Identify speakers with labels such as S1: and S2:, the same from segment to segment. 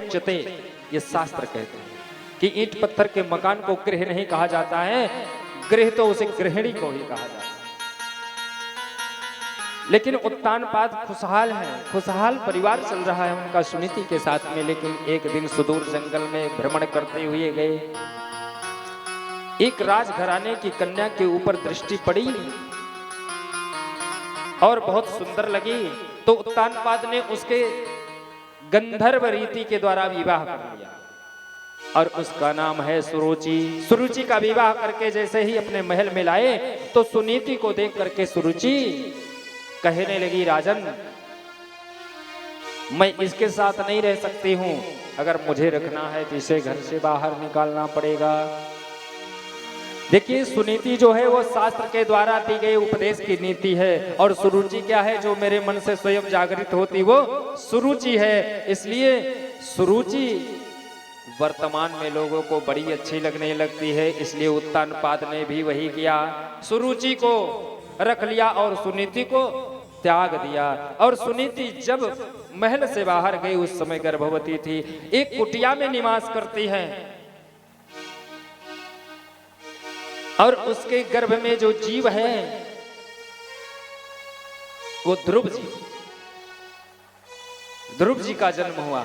S1: मुच्यते, ये शास्त्र कहते हैं कि ईंट पत्थर के मकान को गृह नहीं कहा जाता है, गृह तो उसे गृहिणी को ही कहा जाता है। लेकिन उत्तानपाद खुशहाल है, खुशहाल परिवार चल रहा है उनका सुनीति के साथ में। लेकिन एक दिन सुदूर जंगल में भ्रमण करते हुए गए, एक राजघराने की कन्या के ऊपर दृष्टि पड़ी और बहुत सुंदर लगी, तो उत्तानपाद ने उसके गंधर्व रीति के द्वारा विवाह कर लिया और उसका नाम है सुरुचि। सुरुचि का विवाह करके जैसे ही अपने महल में लाए तो सुनीति को देख करके सुरुचि कहने लगी, राजन मैं इसके साथ नहीं रह सकती हूं, अगर मुझे रखना है तो इसे घर से बाहर निकालना पड़ेगा। देखिए सुनीति जो है वो शास्त्र के द्वारा दी गई उपदेश की नीति है, और सुरुचि क्या है, जो मेरे मन से स्वयं जागृत होती वो सुरुचि है। इसलिए सुरुचि वर्तमान में लोगों को बड़ी अच्छी लगने लगती है, इसलिए उत्तानपाद ने भी वही किया, सुरुचि को रख लिया और सुनीति को त्याग दिया। और सुनीति जब महल से बाहर गई उस समय गर्भवती थी, एक कुटिया में निवास करती है और उसके गर्भ में जो जीव है वो ध्रुव जी, ध्रुव जी का जन्म हुआ।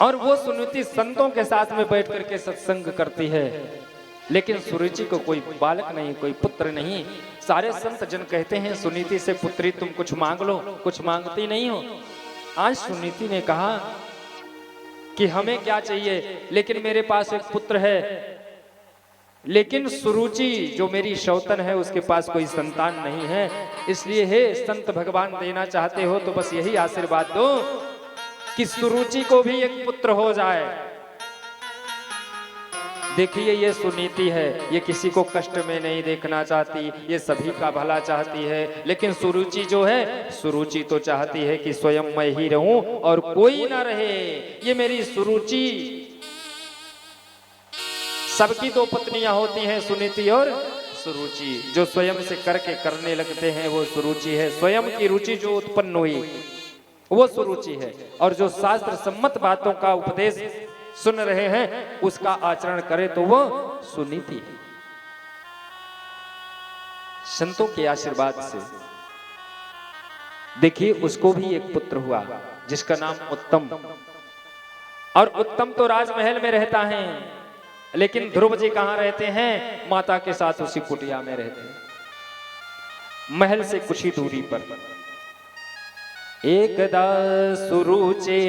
S1: और वो सुनीति संतों के साथ में बैठ करके सत्संग करती है, लेकिन सुरुचि को कोई बालक नहीं, कोई पुत्र नहीं। सारे संत जन कहते हैं सुनीति से, पुत्री तुम कुछ मांग लो, कुछ मांगती नहीं हो। आज सुनीति ने कहा कि हमें क्या चाहिए, लेकिन मेरे पास एक पुत्र है, लेकिन सुरुचि जो मेरी सौतन है उसके पास कोई संतान नहीं है, इसलिए हे संत भगवान देना चाहते हो तो बस यही आशीर्वाद दो कि सुरुचि को भी एक पुत्र हो जाए। देखिए ये सुनीति है, ये किसी को कष्ट में नहीं देखना चाहती, ये सभी का भला चाहती है। लेकिन सुरुचि जो है, सुरुचि तो चाहती है कि स्वयं मैं ही रहूं और कोई ना रहे। ये मेरी सुरुचि, सबकी दो पत्नियां होती हैं, सुनीति और सुरुचि। जो स्वयं से करके करने लगते हैं वो सुरुचि है, स्वयं की रुचि जो उत्पन्न हुई वो सुरुचि है। और जो शास्त्र सम्मत बातों का उपदेश सुन रहे हैं उसका आचरण करे तो वो सुनीति है। संतों के आशीर्वाद से देखिए उसको भी एक पुत्र हुआ जिसका नाम उत्तम। और उत्तम तो राजमहल में रहता है, लेकिन ध्रुव जी कहां रहते हैं, माता के साथ उसी कुटिया में रहते हैं, महल से कुछ ही दूरी पर। एकदा सुरुचे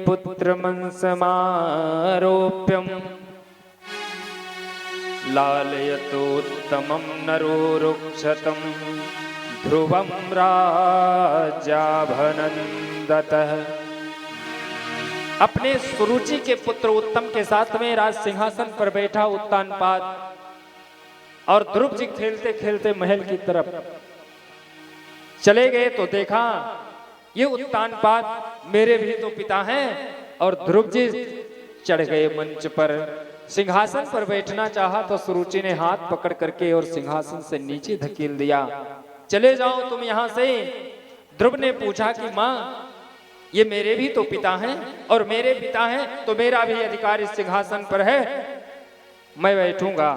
S1: पुत्रमं समारोप्यं लालयतोत्तमं नरो रुक्षतं ध्रुवं राज्याभनन्दतः। अपने सुरुचि के पुत्र उत्तम के साथ में राज सिंहासन पर बैठा उत्तानपाद, और ध्रुव जी खेलते खेलते महल की तरफ चले गए तो देखा ये उत्तानपाद मेरे भी तो पिता हैं। और ध्रुव जी चढ़ गए मंच पर, सिंहासन पर बैठना चाहा तो सुरुचि ने हाथ पकड़ करके और सिंहासन से नीचे धकेल दिया, चले जाओ तुम यहां से। ध्रुव ने पूछा कि मां ये मेरे भी तो पिता हैं, और मेरे पिता हैं तो मेरा भी अधिकार इस सिंहासन पर है, मैं बैठूंगा।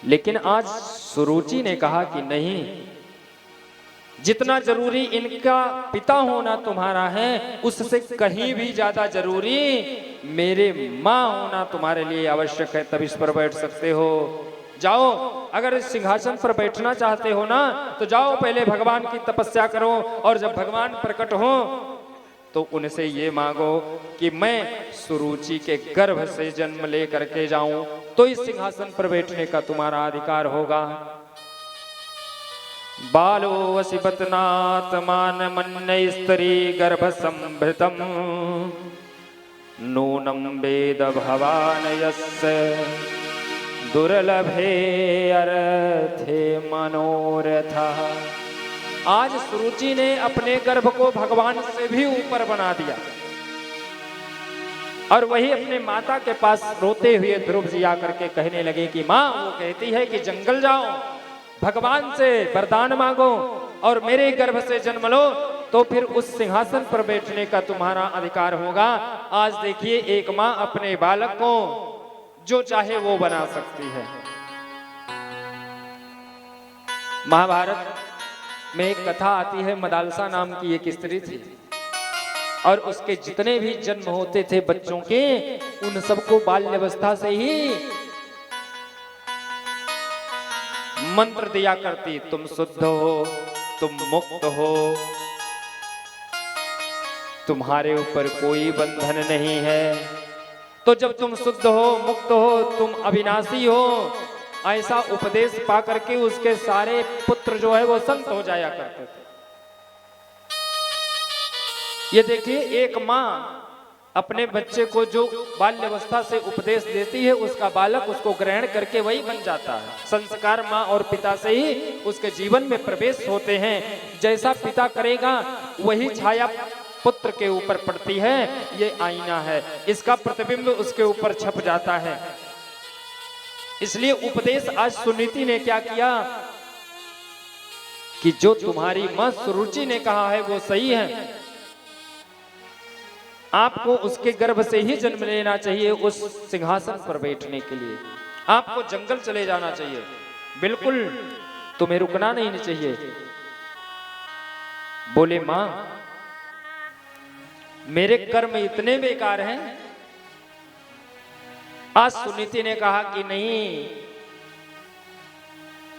S1: लेकिन आज सुरुचि ने कहा कि नहीं, जितना जरूरी इनका पिता होना तुम्हारा है उससे कहीं भी ज्यादा जरूरी मेरे मां होना तुम्हारे लिए आवश्यक है, तब इस पर बैठ सकते हो। जाओ, अगर इस सिंहासन पर बैठना चाहते हो ना तो जाओ, पहले भगवान की तपस्या करो, और जब भगवान प्रकट हो तो उनसे ये मांगो कि मैं सुरुचि के गर्भ से जन्म ले करके जाऊं, तो इस सिंहासन पर बैठने का तुम्हारा अधिकार होगा। बालो वसिपतनाथ मान मन्य स्त्री गर्भ संभृतम नूनम वेद भवान यस्य दुर्लभे अर्थे मनोरथा। आज सुरुचि ने अपने गर्भ को भगवान से भी ऊपर बना दिया, और वही अपने माता के पास रोते हुए ध्रुव जी आकर के कहने लगे कि माँ, वो कहती है कि जंगल जाओ, भगवान से वरदान मांगो और मेरे गर्भ से जन्म लो, तो फिर उस सिंहासन पर बैठने का तुम्हारा अधिकार होगा। आज देखिए, एक माँ अपने बालक को जो चाहे वो बना सकती है। महाभारत में एक कथा आती है, मदालसा नाम की एक स्त्री थी और उसके जितने भी जन्म होते थे बच्चों के, उन सबको बाल्यावस्था से ही मंत्र दिया करती, तुम शुद्ध हो, तुम मुक्त हो, तुम्हारे ऊपर कोई बंधन नहीं है। तो जब तुम शुद्ध हो, मुक्त हो, तुम अविनाशी हो, ऐसा उपदेश पा करके उसके सारे पुत्र जो है वो संत हो जाया करते थे। ये देखिए, एक माँ अपने बच्चे को जो बाल्यावस्था से उपदेश देती है, उसका बालक उसको ग्रहण करके वही बन जाता है। संस्कार माँ और पिता से ही उसके जीवन में प्रवेश होते हैं। जैसा पिता करेगा वही छाया पुत्र के ऊपर पड़ती है। ये आईना है, इसका प्रतिबिंब उसके ऊपर छप जाता है। इसलिए उपदेश आज सुनीति ने क्या किया कि जो तुम्हारी मां सुरुचि ने कहा है वो सही है। आपको उसके गर्भ से ही जन्म लेना चाहिए उस सिंहासन पर बैठने के लिए। आपको जंगल चले जाना चाहिए, बिल्कुल तुम्हें रुकना नहीं चाहिए। बोले मां, मेरे कर्म इतने बेकार हैं। आज सुनीति ने कहा कि नहीं,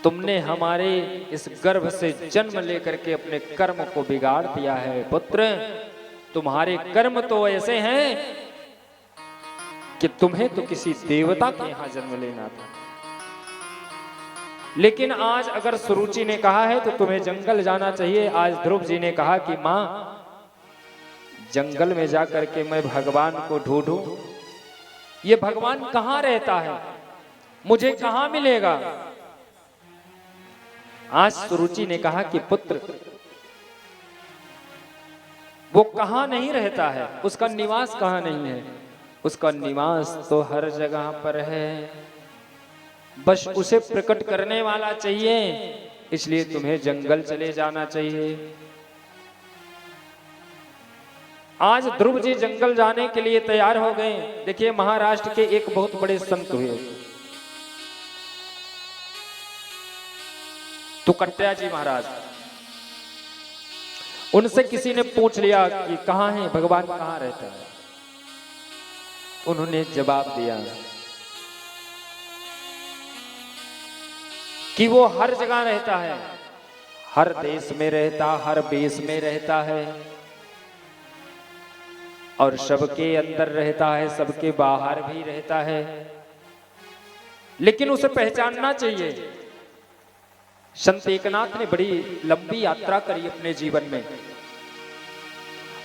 S1: तुमने हमारे इस गर्भ से जन्म लेकर के अपने कर्म को बिगाड़ दिया है। पुत्र, तुम्हारे कर्म तो ऐसे हैं कि तुम्हें तो किसी देवता के यहां जन्म लेना था। लेकिन आज अगर सुरुचि ने कहा है तो तुम्हें जंगल जाना चाहिए। आज ध्रुव जी ने कहा कि मां, जंगल में जाकर के मैं भगवान को ढूंढूं, ये भगवान कहां रहता है, मुझे कहां मिलेगा। आज सुरुचि ने कहा कि पुत्र, वो कहां नहीं रहता है, उसका निवास कहां नहीं है। उसका निवास तो हर जगह पर है, बस उसे प्रकट करने वाला चाहिए। इसलिए तुम्हें जंगल चले जाना चाहिए। आज ध्रुव जी जंगल जाने के लिए तैयार हो गए। देखिए, महाराष्ट्र के एक बहुत बड़े संत हुए तुकट्या जी महाराज। उनसे किसी ने पूछ लिया कि कहां है भगवान, कहां रहता है। उन्होंने जवाब दिया कि वो हर जगह रहता है, हर देश में रहता, हर वेश में रहता है और सबके अंदर रहता है, सबके बाहर भी रहता है। लेकिन उसे पहचानना चाहिए। संत एकनाथ ने बड़ी लंबी यात्रा करी अपने जीवन में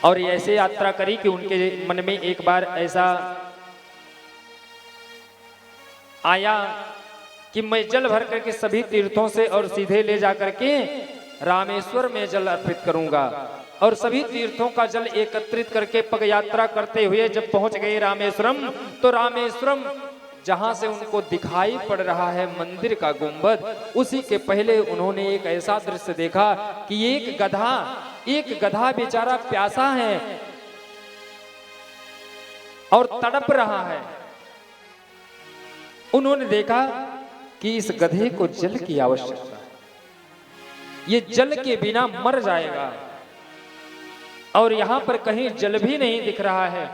S1: और ऐसे यात्रा करी कि उनके मन में एक बार ऐसा आया कि मैं जल भर करके सभी तीर्थों से और सीधे ले जाकर के रामेश्वर में जल अर्पित करूंगा। और सभी तीर्थों का जल एकत्रित करके पग यात्रा करते हुए जब पहुंच गए रामेश्वरम, तो रामेश्वरम जहां से उनको दिखाई पड़ रहा है मंदिर का गुंबद, उसी के पहले उन्होंने एक ऐसा दृश्य देखा कि एक गधा बेचारा प्यासा है और तड़प रहा है। उन्होंने देखा कि इस गधे को जल की आवश्यकता है, ये जल के बिना मर जाएगा और यहां पर कहीं जल भी नहीं दिख रहा है।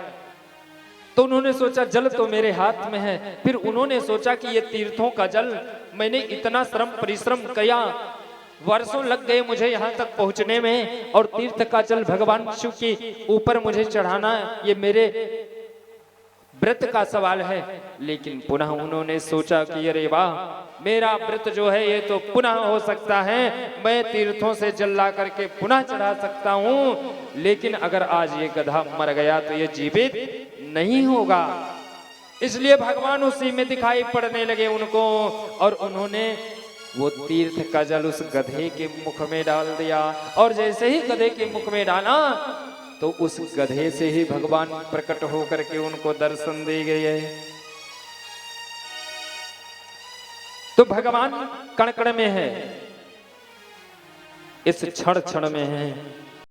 S1: तो उन्होंने सोचा जल तो मेरे हाथ में है। फिर उन्होंने सोचा कि ये तीर्थों का जल, मैंने इतना श्रम परिश्रम किया, वर्षों लग गए मुझे यहाँ तक पहुँचने में, और तीर्थ का जल भगवान शिव के ऊपर मुझे चढ़ाना, ये मेरे व्रत का सवाल है। लेकिन पुनः उन्होंने सोचा कि अरे वाह, मेरा व्रत जो है ये तो पुनः हो सकता है, मैं तीर्थों से जल ला करके पुनः चढ़ा सकता हूँ। लेकिन अगर आज ये गधा मर गया तो ये जीवित नहीं होगा। इसलिए भगवान उसी में दिखाई पड़ने लगे उनको, और उन्होंने वो तीर्थ का जल उस गधे के मुख में डाल दिया। और जैसे ही गधे के मुख में डाला तो उस गधे से ही भगवान प्रकट होकर के उनको दर्शन दे गए। तो भगवान कण कण में है, इस क्षण क्षण में है।